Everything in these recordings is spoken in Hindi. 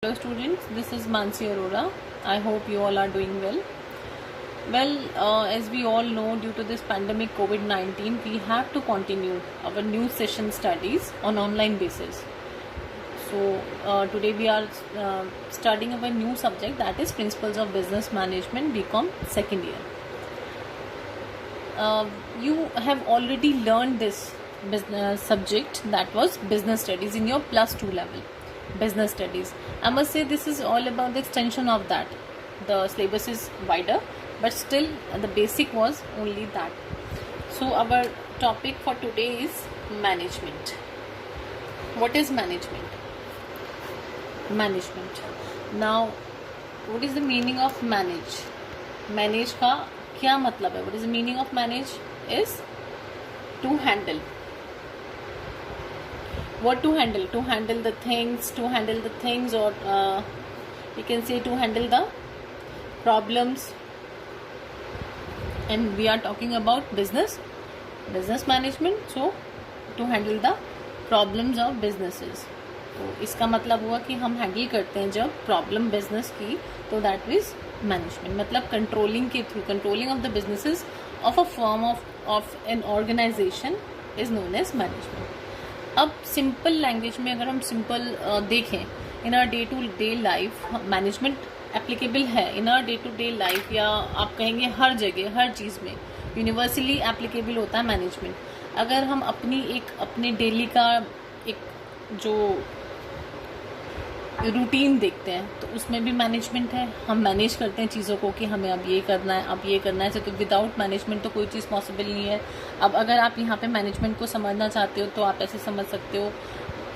Hello students, this is Mansi Arora. I hope you all are doing well. As we all know, due to this pandemic COVID-19, we have to continue our new session studies on online basis. So today we are studying our new subject, that is Principles of Business Management BCom second year. You have already learned this business subject, that was business studies, in your +2 level. Business studies, I must say this is all about the extension of that. The syllabus is wider, but still the basic was only that. So our topic for today is management. What is management? Now, what is the meaning of manage? Manage का क्या मतलब है? What is the meaning of manage? Is to handle. What to handle? To handle the things, or you can say to handle the problems. And we are talking about business management. So to handle the problems of businesses. तो इसका मतलब हुआ कि हम हैंडल करते हैं जब प्रॉब्लम बिजनेस की, तो दैट इज मैनेजमेंट. मतलब कंट्रोलिंग के थ्रू, controlling of the businesses of a firm of an organisation is known as management. अब सिंपल लैंग्वेज में अगर हम सिंपल देखें, in our day to day life management applicable है. In our day to day life, या आप कहेंगे हर जगह, हर चीज़ में यूनिवर्सली एप्लीकेबल होता है मैनेजमेंट. अगर हम अपने डेली का एक जो रूटीन देखते हैं, तो उसमें भी मैनेजमेंट है. हम मैनेज करते हैं चीज़ों को कि हमें अब ये करना है, अब ये करना है. तो विदाउट मैनेजमेंट तो कोई चीज़ पॉसिबल नहीं है. अब अगर आप यहाँ पे मैनेजमेंट को समझना चाहते हो, तो आप ऐसे समझ सकते हो.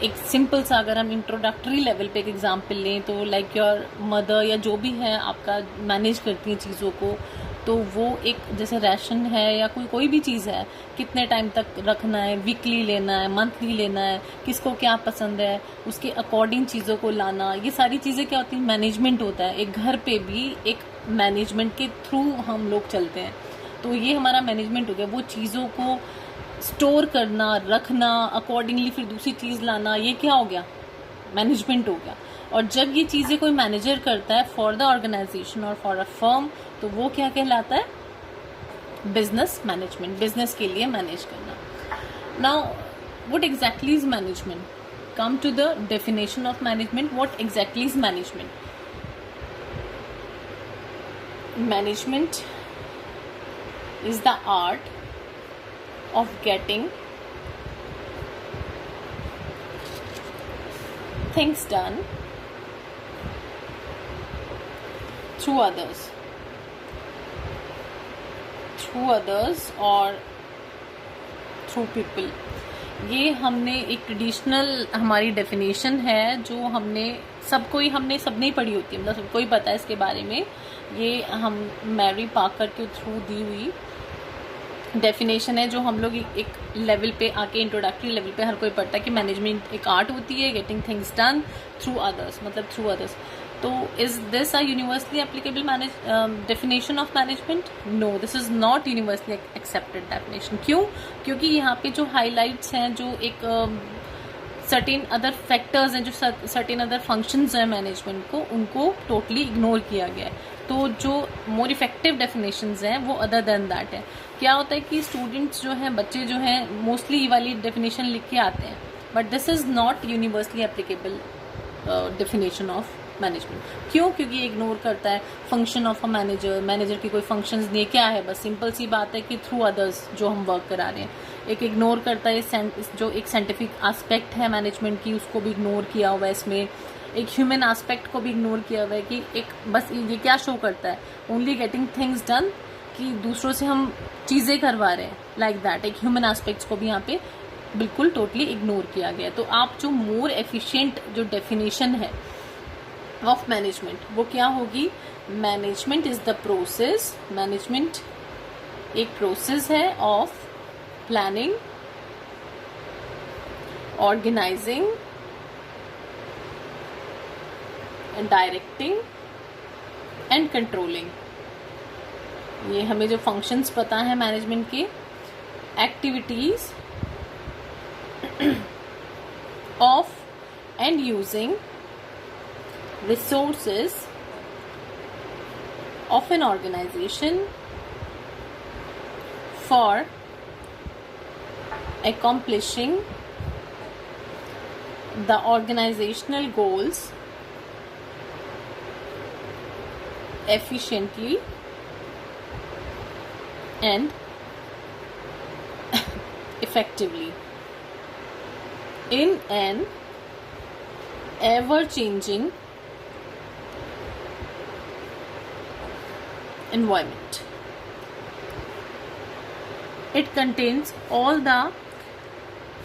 एक सिंपल सा अगर हम इंट्रोडक्टरी लेवल पे एक एग्जांपल लें, तो लाइक योर मदर या जो भी है आपका मैनेज करती हैं चीज़ों को, तो वो एक जैसे राशन है या कोई भी चीज़ है, कितने टाइम तक रखना है, वीकली लेना है, मंथली लेना है, किसको क्या पसंद है, उसके अकॉर्डिंग चीज़ों को लाना, ये सारी चीज़ें क्या होती हैं, मैनेजमेंट होता है. एक घर पे भी एक मैनेजमेंट के थ्रू हम लोग चलते हैं. तो ये हमारा मैनेजमेंट हो गया. वो चीज़ों को स्टोर करना, रखना, अकॉर्डिंगली फिर दूसरी चीज़ लाना, ये क्या हो गया, मैनेजमेंट हो गया. और जब ये चीज़ें कोई मैनेजर करता है फॉर द ऑर्गेनाइजेशन और फॉर अ फर्म, तो वो क्या कहलाता है, बिजनेस मैनेजमेंट. बिजनेस के लिए मैनेज करना. Now what exactly is management? Come to the definition of management. What exactly is management? Management is the art of getting things done through others or through people. ये हमने एक ट्रेडिशनल हमारी डेफिनेशन है, जो हमने सबने ही पढ़ी होती है, मतलब सबको ही पता है इसके बारे में. ये हम मैरी पाकर के थ्रू दी हुई डेफिनेशन है, जो हम लोग एक लेवल पे आके, इंट्रोडक्टरी लेवल पे हर कोई पढ़ता है कि मैनेजमेंट एक आर्ट होती है, getting things done through others, मतलब थ्रू अदर्स. तो is this a universally applicable definition of management? No, this is not universally accepted definition. क्यों? क्योंकि यहाँ पे जो हाईलाइट्स हैं, जो एक सर्टेन अदर फैक्टर्स हैं, जो सर्टेन अदर फंक्शंस हैं मैनेजमेंट को, उनको टोटली इग्नोर किया गया है. तो जो मोर इफेक्टिव डेफिनेशंस हैं वो अदर देन दैट है. क्या होता है कि स्टूडेंट्स जो हैं, बच्चे जो हैं, मोस्टली ये वाली डेफिनेशन लिख के आते हैं, but this is not universally applicable definition of management. क्यों? क्योंकि ये इग्नोर करता है फंक्शन ऑफ अ मैनेजर की कोई फंक्शंस नहीं है. क्या है, बस सिंपल सी बात है कि थ्रू अदर्स जो हम वर्क करा रहे हैं. एक इग्नोर करता है जो एक साइंटिफिक एस्पेक्ट है मैनेजमेंट की, उसको भी इग्नोर किया हुआ है इसमें. एक ह्यूमन एस्पेक्ट को भी इग्नोर किया हुआ है कि एक बस ये क्या शो करता है, ओनली गेटिंग थिंग्स डन, कि दूसरों से हम चीज़ें करवा रहे हैं, लाइक दैट. एक ह्यूमन एस्पेक्ट्स को भी यहाँ पे बिल्कुल टोटली इग्नोर किया गया. तो आप जो मोर एफिशिएंट जो डेफिनेशन है ऑफ मैनेजमेंट, वो क्या होगी? Management is the process. Management एक प्रोसेस है of planning, organizing, directing and controlling. ये हमें जो फंक्शंस पता है मैनेजमेंट के, activities of and using resources of an organization for accomplishing the organizational goals efficiently and effectively in an ever-changing environment. It contains all the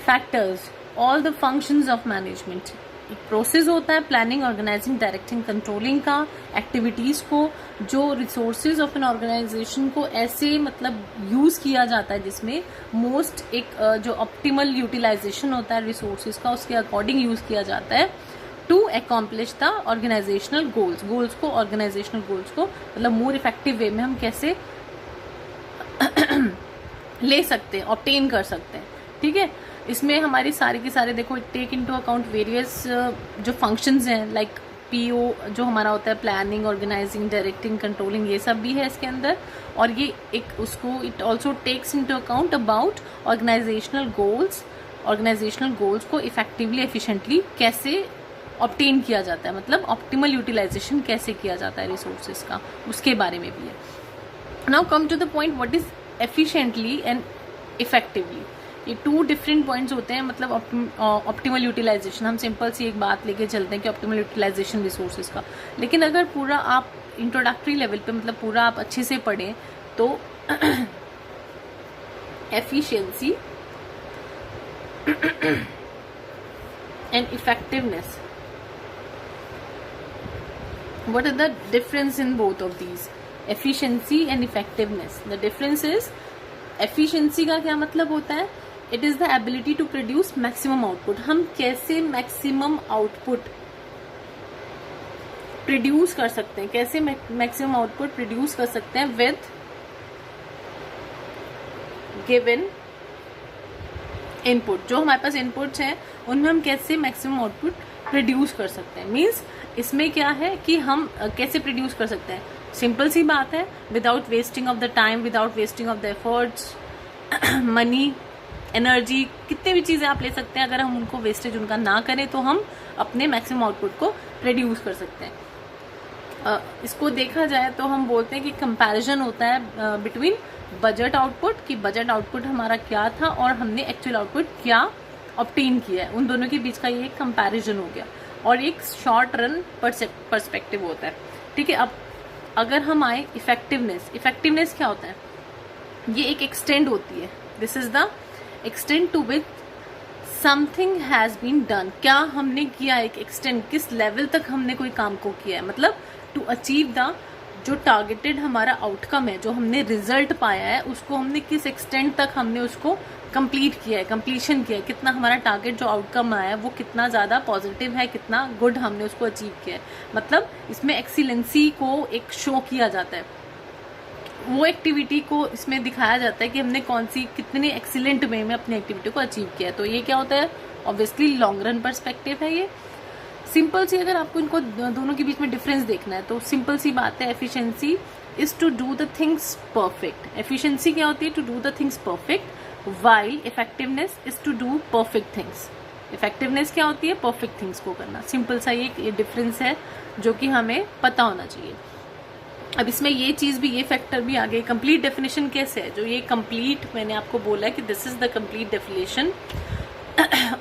factors, all the functions of management. एक प्रोसेस होता है प्लानिंग, ऑर्गेनाइजिंग, डायरेक्टिंग, कंट्रोलिंग का, एक्टिविटीज को, जो रिसोर्सेज ऑफ एन ऑर्गेनाइजेशन को ऐसे मतलब यूज किया जाता है जिसमें मोस्ट एक जो ऑप्टिमल यूटिलाइजेशन होता है रिसोर्सेज का उसके अकॉर्डिंग यूज किया जाता है to accomplish the organizational goals को ऑर्गेनाइजेशनल गोल्स को मतलब मोर इफेक्टिव वे में हम कैसे ले सकते हैं, ऑब्टेन कर सकते हैं. ठीक है, इसमें हमारी सारे के सारे देखो टेक इनटू अकाउंट वेरियस जो फंक्शंस हैं लाइक पीओ जो हमारा होता है प्लानिंग, ऑर्गेनाइजिंग, डायरेक्टिंग, कंट्रोलिंग, ये सब भी है इसके अंदर. और ये एक उसको it also takes into account about organizational goals को इफेक्टिवली एफिशिएंटली कैसे ऑब्टेन किया जाता है, मतलब ऑप्टिमल यूटिलाइजेशन कैसे किया जाता है रिसोर्सेज का, उसके बारे में भी है. Now come to the point what is efficiently and effectively. ये टू डिफरेंट पॉइंट्स होते हैं. मतलब ऑप्टिमल यूटिलाइजेशन, हम सिंपल सी एक बात लेके चलते हैं कि ऑप्टिमल यूटिलाइजेशन रिसोर्सेज का, लेकिन अगर पूरा आप इंट्रोडक्टरी लेवल पे मतलब पूरा आप अच्छे से पढ़ें तो efficiency and effectiveness, what are the difference in both of these? Efficiency and effectiveness. The difference is efficiency का क्या मतलब होता है? It is the ability to produce maximum output. हम कैसे maximum output produce कर सकते हैं, कैसे maximum output produce कर सकते हैं with given input. जो हमारे पास inputs हैं उनमें हम कैसे maximum output प्रोड्यूस कर सकते हैं. मीन्स इसमें क्या है कि हम कैसे प्रोड्यूस कर सकते हैं. सिंपल सी बात है, without wasting of the time, without wasting of the efforts, money, energy, कितने भी चीजें आप ले सकते हैं, अगर हम उनको वेस्टेज उनका ना करें तो हम अपने मैक्सिमम आउटपुट को प्रोड्यूस कर सकते हैं. इसको देखा जाए तो हम बोलते हैं कि कंपैरिजन होता है बिटवीन बजट आउटपुट, कि बजट आउटपुट हमारा क्या था और हमने एक्चुअल आउटपुट क्या ऑब्टेन किया है, उन दोनों के बीच का ये एक कंपैरिजन हो गया. और एक शॉर्ट रन पर्सपेक्टिव होता है. ठीक है, अब अगर हम आए इफेक्टिवनेस क्या होता है? ये एक एक्सटेंड होती है. This is the extent to which something has been done. क्या हमने किया, एक एक्सटेंड किस लेवल तक हमने कोई काम को किया है, मतलब टू अचीव द जो टारगेटेड हमारा आउटकम है, जो हमने रिजल्ट पाया है, उसको हमने किस एक्सटेंड तक हमने उसको कंप्लीट किया है, कंप्लीशन किया है, कितना हमारा टारगेट जो आउटकम आया है वो कितना ज़्यादा पॉजिटिव है, कितना गुड हमने उसको अचीव किया है. मतलब इसमें एक्सीलेंसी को एक शो किया जाता है, वो एक्टिविटी को इसमें दिखाया जाता है कि हमने कौन सी कितने एक्सीलेंट वे में अपनी एक्टिविटी को अचीव किया है. तो ये क्या होता है? ऑब्वियसली लॉन्ग रन पर्सपेक्टिव है ये. सिंपल सी अगर आपको इनको दोनों के बीच में डिफरेंस देखना है तो सिंपल सी बात है, efficiency is to do the things perfect. Efficiency क्या होती है? To do the things perfect. while effectiveness is to do perfect things. Effectiveness क्या होती है? परफेक्ट थिंग्स को करना. सिंपल सा ये डिफरेंस है जो कि हमें पता होना चाहिए. अब इसमें ये चीज भी, ये फैक्टर भी आ गए. कंप्लीट डेफिनेशन कैसे है? जो ये कंप्लीट मैंने आपको बोला कि this is the complete definition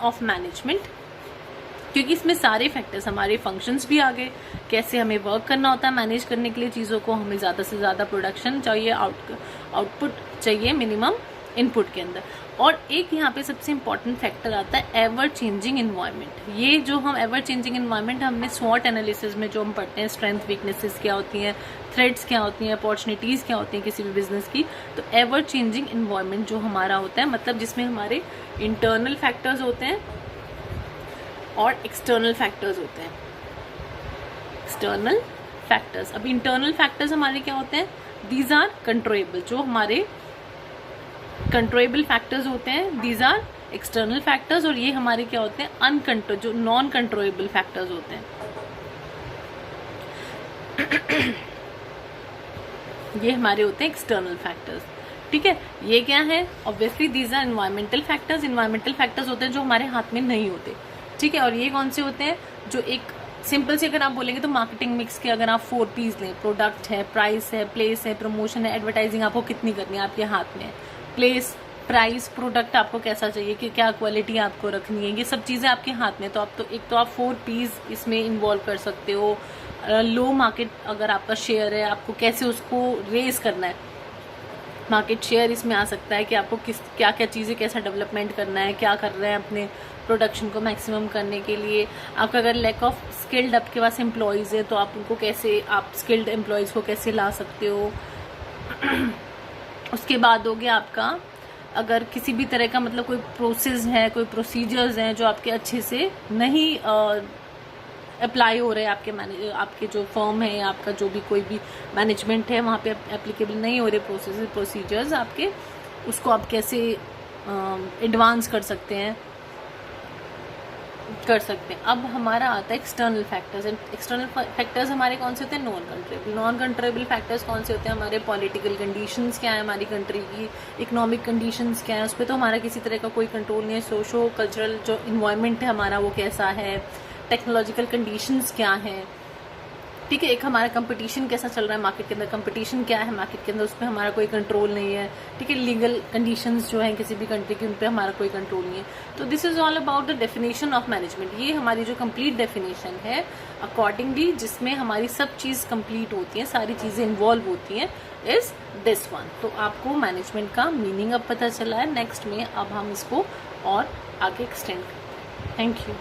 of management, क्योंकि इसमें सारे फैक्टर्स, हमारे फंक्शंस भी आ गए, कैसे हमें वर्क करना होता है मैनेज करने के लिए चीज़ों को, हमें ज़्यादा से ज़्यादा प्रोडक्शन चाहिए, आउटपुट चाहिए मिनिमम इनपुट के अंदर. और एक यहाँ पे सबसे इंपॉर्टेंट फैक्टर आता है एवर चेंजिंग इन्वायरमेंट. ये जो हम एवर चेंजिंग इन्वायरमेंट हमने स्वॉट एनालिसिस में जो हम पढ़ते हैं, स्ट्रेंथ वीकनेसेस क्या होती हैं, थ्रेड्स क्या होती हैं, अपॉर्चुनिटीज़ क्या होती हैं किसी भी बिजनेस की. तो एवर चेंजिंग इन्वायरमेंट जो हमारा होता है, मतलब जिसमें हमारे इंटरनल फैक्टर्स होते हैं और एक्सटर्नल फैक्टर्स होते हैं. एक्सटर्नल फैक्टर्स, अब इंटरनल फैक्टर्स हमारे क्या होते हैं? These are controllable. जो हमारे कंट्रोलेबल फैक्टर्स होते हैं, दीज आर एक्सटर्नल फैक्टर्स. और ये हमारे क्या होते हैं? अनकंट्रोल, जो नॉन कंट्रोलेबल फैक्टर्स होते हैं. ये हमारे होते हैं एक्सटर्नल फैक्टर्स। ठीक है, ये क्या है? Obviously these are environmental factors. Environmental factors होते हैं जो हमारे हाथ में नहीं होते। ठीक है, और ये कौन से होते हैं? जो एक सिंपल से अगर आप बोलेंगे तो मार्केटिंग मिक्स के अगर आप 4 P's लें, प्रोडक्ट है, प्राइस है, प्लेस है, प्रमोशन है, एडवर्टाइजिंग आपको कितनी करनी है आपके हाथ में है। प्लेस, प्राइस, प्रोडक्ट आपको कैसा चाहिए, कि क्या क्वालिटी आपको रखनी है, ये सब चीजें आपके हाथ में। तो आप तो आप 4 P's इसमें इन्वॉल्व कर सकते हो। लो मार्केट अगर आपका शेयर है, आपको कैसे उसको रेज करना है, मार्केट शेयर इसमें आ सकता है कि आपको क्या क्या चीज़ें कैसा डेवलपमेंट करना है, क्या कर रहे हैं अपने प्रोडक्शन को मैक्सिमम करने के लिए। आपका अगर लैक ऑफ स्किल्ड आपके पास एम्प्लॉयज़ है तो आप उनको कैसे, आप स्किल्ड एम्प्लॉयज़ को कैसे ला सकते हो। उसके बाद हो गया आपका, अगर किसी भी तरह का मतलब कोई प्रोसेस है, कोई प्रोसीजर्स हैं जो आपके अच्छे से नहीं अप्लाई हो रहे हैं, आपके जो फर्म है, आपका जो भी कोई भी मैनेजमेंट है वहाँ पे एप्लीकेबल नहीं हो रहे प्रोसीजर्स आपके, उसको आप कैसे एडवांस कर सकते हैं। अब हमारा आता है एक्सटर्नल फैक्टर्स। एक्सटर्नल फैक्टर्स हमारे कौन से होते हैं? नॉन कंट्रोलेबल फैक्टर्स कौन से होते हैं? हमारे पॉलिटिकल कंडीशंस क्या है, हमारी कंट्री की इकोनॉमिक कंडीशंस क्या है, उस पर तो हमारा किसी तरह का कोई कंट्रोल नहीं है। सोशो कल्चरल जो इन्वायरमेंट है हमारा वो कैसा है, टेक्नोलॉजिकल कंडीशंस क्या है। ठीक है, एक हमारा कंपटीशन कैसा चल रहा है मार्केट के अंदर, कंपटीशन क्या है मार्केट के अंदर, उस पर हमारा कोई कंट्रोल नहीं है। ठीक है, लीगल कंडीशंस जो है किसी भी कंट्री की, उन पर हमारा कोई कंट्रोल नहीं है। तो this is all about the definition of management. ये हमारी जो कंप्लीट डेफिनेशन है अकॉर्डिंगली, जिसमें हमारी सब चीज़ कंप्लीट होती है, सारी चीज़ें इन्वॉल्व होती हैं, इज दिस वन। तो आपको मैनेजमेंट का मीनिंग अब पता चला है। नेक्स्ट में अब हम इसको और आगे एक्सटेंड करें। Thank you.